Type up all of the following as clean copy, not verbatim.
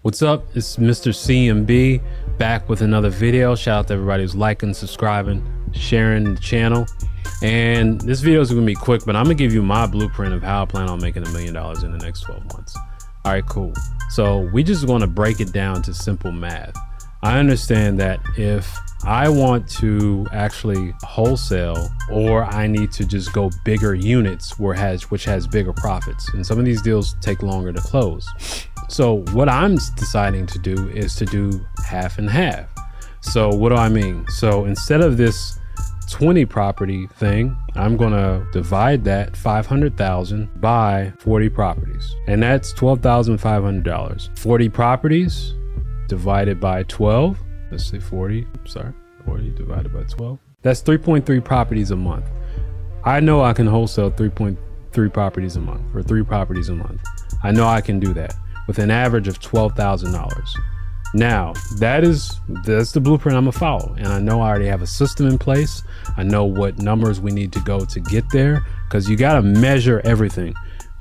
What's up? It's Mr. CMB back with another video. Shout out to everybody who's liking, subscribing, sharing the channel. And this video is gonna be quick, but I'm gonna give you my blueprint of how I plan on making $1 million in the next 12 months. All right, cool. So we just want to break it down to simple math. I understand that if I want to actually wholesale, or I need to just go bigger units which has bigger profits, and some of these deals take longer to close. So what I'm deciding to do is to do half and half. So what do I mean? So instead of this 20 property thing, I'm gonna divide that 500,000 by 40 properties, and that's $12,500. 40 properties divided by 12. Let's say 40 divided by 12. That's 3.3 properties a month. I know I can wholesale 3.3 properties a month, or 3 properties a month. I know I can do that with an average of $12,000. Now that's the blueprint I'm gonna follow, and I know I already have a system in place. I know what numbers we need to go to get there, because you got to measure everything.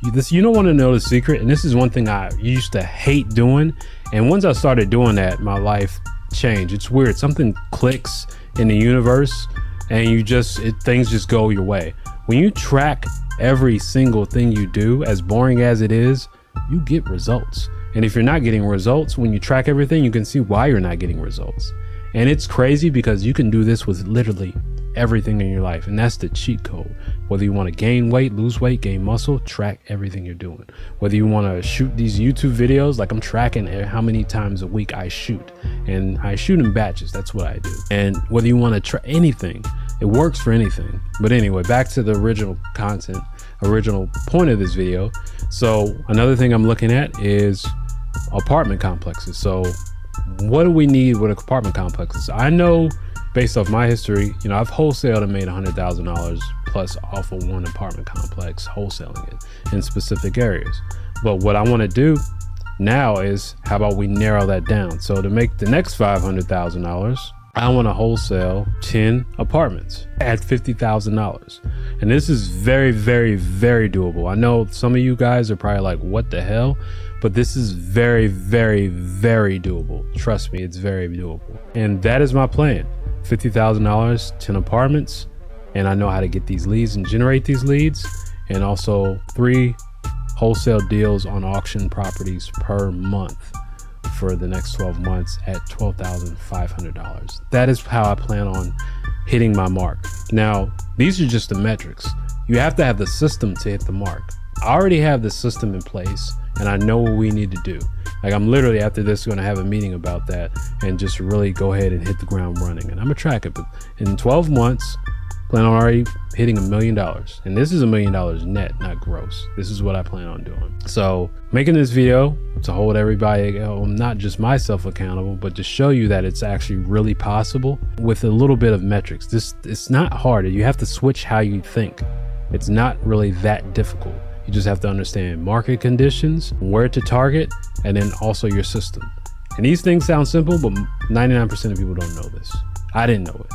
You don't want to know the secret, and this is one thing I used to hate doing, and once I started doing that, my life changed. It's weird, something clicks in the universe and things just go your way. When you track every single thing you do, as boring as it is, you get results. And if you're not getting results, when you track everything, you can see why you're not getting results. And it's crazy because you can do this with literally everything in your life, and that's the cheat code. Whether you want to gain weight, lose weight, gain muscle, track everything you're doing. Whether you want to shoot these YouTube videos, like I'm tracking how many times a week I shoot, and I shoot in batches. That's what I do. And whether you want to try anything, it works for anything. But anyway, back to the original content, original point of this video. So another thing I'm looking at is apartment complexes. So what do we need with apartment complexes? I know, based off my history, I've wholesaled and made $100,000 plus off of one apartment complex, wholesaling it in specific areas. But what I want to do now is, how about we narrow that down? So to make the next $500,000, I want to wholesale 10 apartments at $50,000. And this is very, very, very doable. I know some of you guys are probably like, what the hell? But this is very, very, very doable. Trust me, it's very doable. And that is my plan. $50,000, 10 apartments, and I know how to get these leads and generate these leads, and also 3 wholesale deals on auction properties per month for the next 12 months at $12,500. That is how I plan on hitting my mark. Now, these are just the metrics. You have to have the system to hit the mark. I already have the system in place, and I know what we need to do. Like, I'm literally after this going to have a meeting about that and just really go ahead and hit the ground running. And I'm gonna track it, but in 12 months, plan on already hitting $1 million. And this is $1 million net, not gross. This is what I plan on doing. So making this video to hold everybody, not just myself accountable, but to show you that it's actually really possible with a little bit of metrics. It's not hard. You have to switch how you think. It's not really that difficult. You just have to understand market conditions, where to target, and then also your system. And these things sound simple, but 99% of people don't know this. I didn't know it.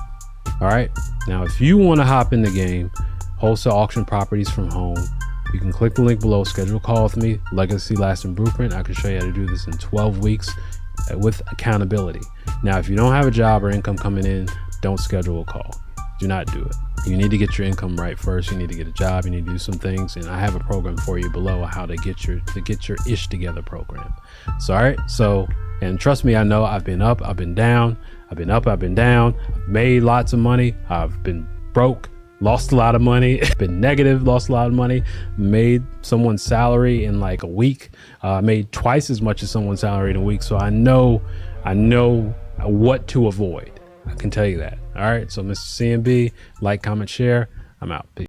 All right. Now, if you want to hop in the game, wholesale auction properties from home, you can click the link below, schedule a call with me, Legacy Lasting Blueprint. I can show you how to do this in 12 weeks with accountability. Now, if you don't have a job or income coming in, don't schedule a call. Do not do it. You need to get your income right first. You need to get a job. You need to do some things, and I have a program for you below how to get your ish together program. So, all right. So, and trust me, I know I've been up, I've been down, I've been up, I've been down. I've made lots of money. I've been broke, lost a lot of money, been negative, lost a lot of money, made someone's salary in like a week, made twice as much as someone's salary in a week. So I know what to avoid. I can tell you that. All right. So Mr. CMB, like, comment, share. I'm out. Peace.